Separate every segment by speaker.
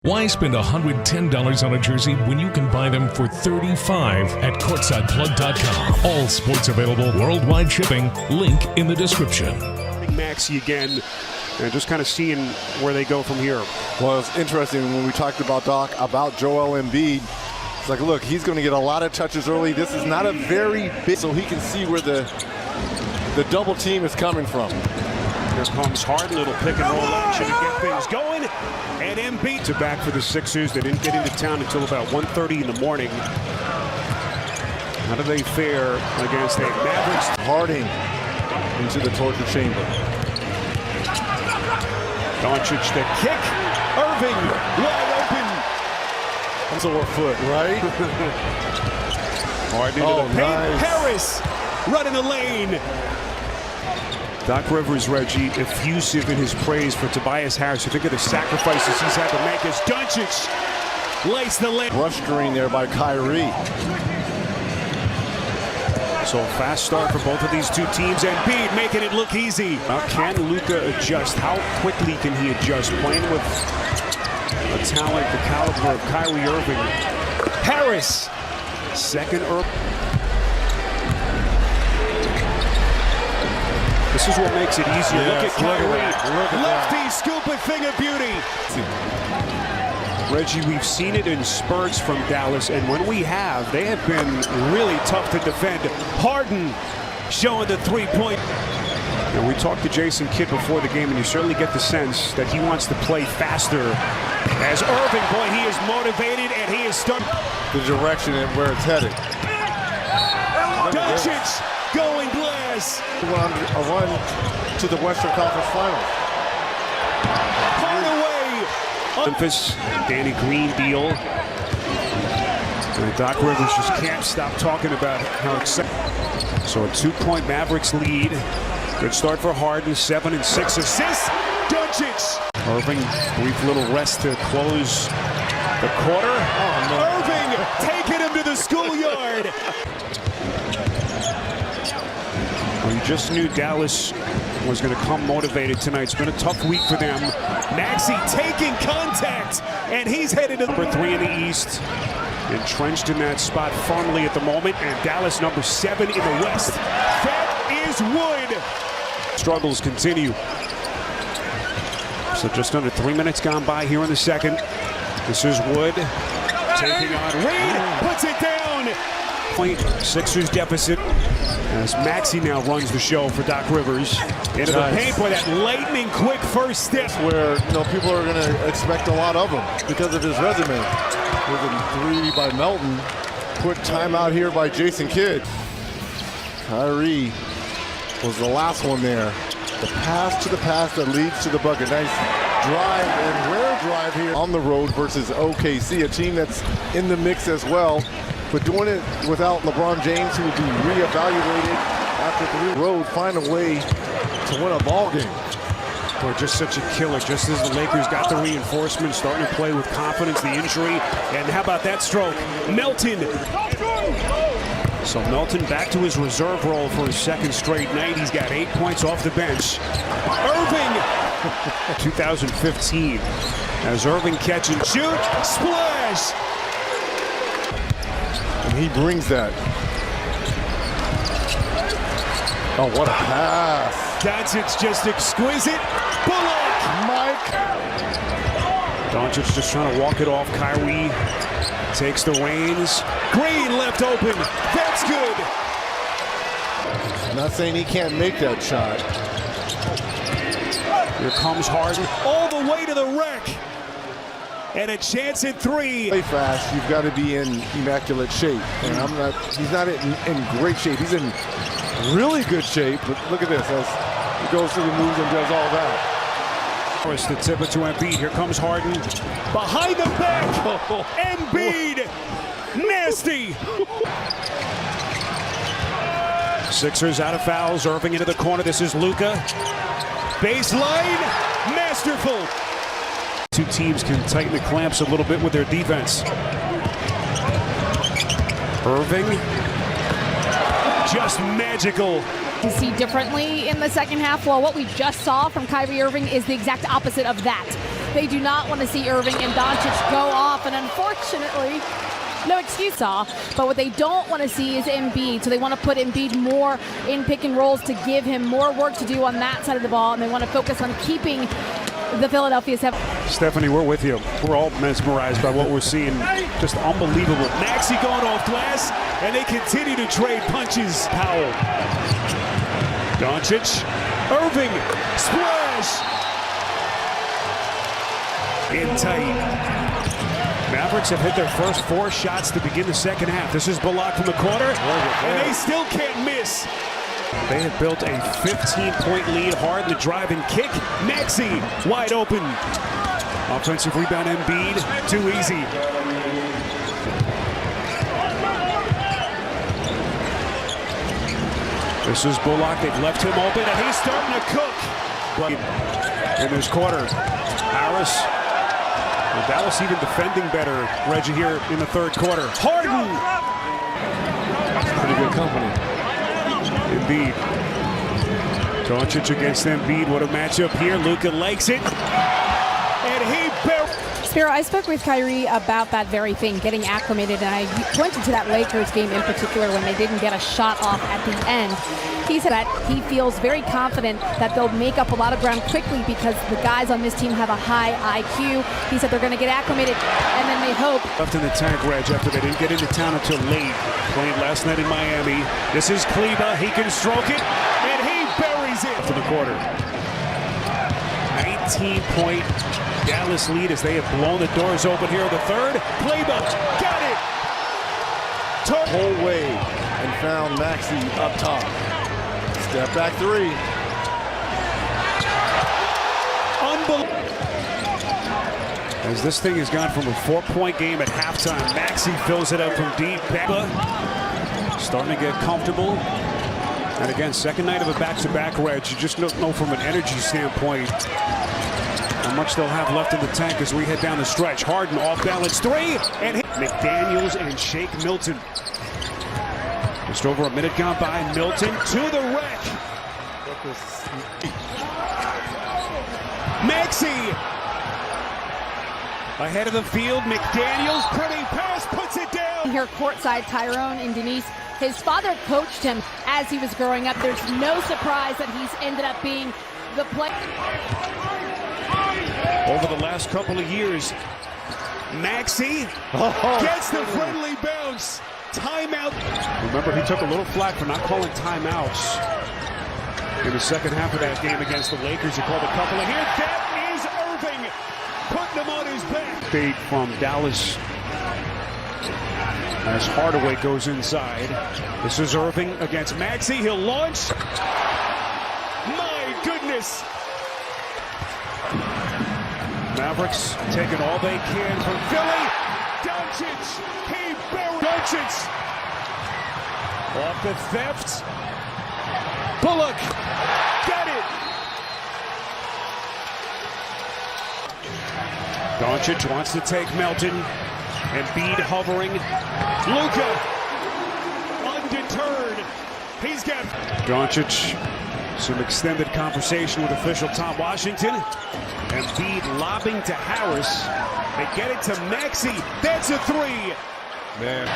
Speaker 1: Why spend $110 on a jersey when you can buy them for $35 at courtsideplug.com? All sports available, worldwide shipping. Link in the description.
Speaker 2: Maxey again, and just kind of seeing where they go from here.
Speaker 3: Well, it's interesting when we talked about Doc about Joel Embiid. It's like, look, he's going to get a lot of touches early. This is not a very big, so he can see where the double team is coming from.
Speaker 2: Here comes Harden, little pick and roll action to get things going. And Embiid to back for the Sixers. They didn't get into town until about 1:30 in the morning. How do they fare against a Mavericks?
Speaker 3: Harding into the torture chamber.
Speaker 2: Doncic the kick. Irving wide open.
Speaker 3: That's a foot, right?
Speaker 2: Harden into the paint. Nice. Harris running the lane. Doc Rivers, Reggie, effusive in his praise for Tobias Harris. You think of the sacrifices he's had to make as Doncic lays the lane.
Speaker 3: Rush screen there by Kyrie.
Speaker 2: So a fast start for both of these two teams. Embiid making it look easy. Now can Luka adjust? How quickly can he adjust? Playing with a talent the caliber of Kyrie Irving. Harris, second This is what makes it easier.
Speaker 3: Yes,
Speaker 2: look at Kyrie.
Speaker 3: Look at
Speaker 2: Lefty scoop a thing of beauty. Reggie, we've seen it in spurts from Dallas, and when we have, they have been really tough to defend. Harden showing the three-point. And we talked to Jason Kidd before the game, and you certainly get the sense that he wants to play faster. As Irving, boy, he is motivated, and he is starting.
Speaker 3: The direction and where it's headed.
Speaker 2: Doncic going glass.
Speaker 3: A run to the Western Conference Finals.
Speaker 2: Hardaway. Memphis, Danny Green deal. And Doc Rivers just can't stop talking about how excited. So a 2-point Mavericks lead. Good start for Harden, 7 and 6 assists. Doncic. Irving, brief little rest to close the quarter. Oh, no. Irving taking him to the schoolyard. We just knew Dallas was going to come motivated tonight. It's been a tough week for them. Maxey taking contact, and he's headed to number 3 in the East. Entrenched in that spot firmly at the moment, and Dallas number 7 in the West. That is Wood. Struggles continue. So just under 3 minutes gone by here in the second. This is Wood taking on Reed, puts it down. Sixers deficit as Maxey now runs the show for Doc Rivers. Into the paint for that lightning quick first step.
Speaker 3: Where people are going to expect a lot of him because of his resume. With a 3 by Melton. Quick timeout here by Jason Kidd. Kyrie was the last one there. The pass to the pass that leads to the bucket. Nice drive and rare drive here on the road versus OKC, a team that's in the mix as well. But doing it without LeBron James, who will be reevaluated after the road, find a way to win a ball game.
Speaker 2: Boy, just such a killer. Just as the Lakers got the reinforcement, starting to play with confidence, the injury. And how about that stroke? Melton. So Melton back to his reserve role for his second straight night. He's got 8 points off the bench. Irving, 2015. As Irving catch and shoot, splash.
Speaker 3: And he brings that. Oh, what a pass.
Speaker 2: Doncic just exquisite. Bullock.
Speaker 3: Mike.
Speaker 2: Doncic just trying to walk it off. Kyrie takes the reins. Green left open. That's good.
Speaker 3: Not saying he can't make that shot.
Speaker 2: Here comes Harden all the way to the rack. And a chance at 3.
Speaker 3: Play fast, you've got to be in immaculate shape. And he's not in great shape. He's in really good shape, but look at this as he goes through the moves and does all that.
Speaker 2: First to tip it to Embiid. Here comes Harden. Behind the back. Embiid. Nasty. Sixers out of fouls. Irving into the corner. This is Luka. Baseline. Masterful. Two teams can tighten the clamps a little bit with their defense. Irving. Just magical.
Speaker 4: To see differently in the second half. Well, what we just saw from Kyrie Irving is the exact opposite of that. They do not want to see Irving and Doncic go off, and unfortunately, no excuse off. But what they don't want to see is Embiid, so they want to put Embiid more in pick and rolls to give him more work to do on that side of the ball, and they want to focus on keeping the Philadelphia 7.
Speaker 2: Stephanie, we're with you. We're all mesmerized by what we're seeing. Just unbelievable. Maxey going off glass, and they continue to trade punches. Powell. Doncic. Irving. Splash. In tight. Mavericks have hit their first 4 shots to begin the second half. This is Bullock from the corner, and they still can't miss. They have built a 15-point lead. Hard the drive and kick. Maxey wide open. Offensive rebound, Embiid. Too easy. This is Bullock. They've left him open, and he's starting to cook. In this quarter, Harris. Well, Dallas even defending better, Reggie, here in the third quarter. Harden!
Speaker 3: Pretty good company.
Speaker 2: Embiid. Doncic against Embiid. What a matchup here. Luka likes it. And he
Speaker 4: Spiro, I spoke with Kyrie about that very thing, getting acclimated, and I pointed to that Lakers game in particular when they didn't get a shot off at the end. He said that he feels very confident that they'll make up a lot of ground quickly because the guys on this team have a high IQ. He said they're going to get acclimated, and then they hope.
Speaker 2: Left in the tank, Reg, after they didn't get into town until late. Playing last night in Miami. This is Kleba. He can stroke it, and he buries it for the quarter. 19-point Dallas lead as they have blown the doors open here in the third. Kleba got it.
Speaker 3: Whole way and found Maxey up top. Step back 3.
Speaker 2: Unbelievable. As this thing has gone from a 4-point game at halftime, Maxey fills it up from deep. Starting to get comfortable. And again, second night of a back-to-back, Reg. You just don't know from an energy standpoint how much they'll have left in the tank as we head down the stretch. Harden off balance 3, and McDaniels and Shake Milton. Just over a minute gone by. Milton to the rack. Maxey ahead of the field. McDaniels, pretty pass, puts it down.
Speaker 4: Here courtside, Tyrone and Denise. His father coached him as he was growing up. There's no surprise that he's ended up being the player.
Speaker 2: Over the last couple of years, Maxey gets the friendly bounce. Timeout. Remember, he took a little flack for not calling timeouts in the second half of that game against the Lakers. He called a couple, and here that is Irving putting him on his back. Fade from Dallas as Hardaway goes inside. This is Irving against Maxey. He'll launch. My goodness. Mavericks taking all they can from Philly. Doncic, he buried Doncic. Off the theft. Bullock, got it. Doncic wants to take Melton. Embiid hovering. Luka, undeterred. He's got Doncic. Some extended conversation with official Tom Washington. Embiid lobbing to Harris. They get it to Maxey. That's a 3.
Speaker 3: Man,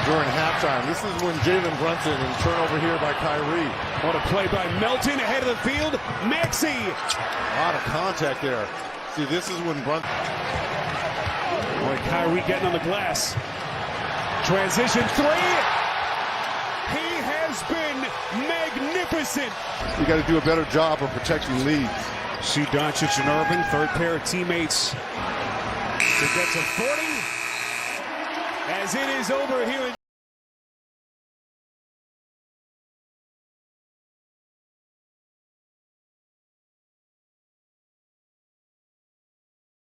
Speaker 3: during halftime, this is when Jalen Brunson and turnover here by Kyrie.
Speaker 2: What a play by Melton ahead of the field. Maxey.
Speaker 3: A lot of contact there. See, this is when Brunson.
Speaker 2: Boy, Kyrie getting on the glass. Transition 3. He has been magnificent.
Speaker 3: You got to do a better job of protecting leads.
Speaker 2: See Doncic and Irving, third pair of teammates to get to 40. As it is over here in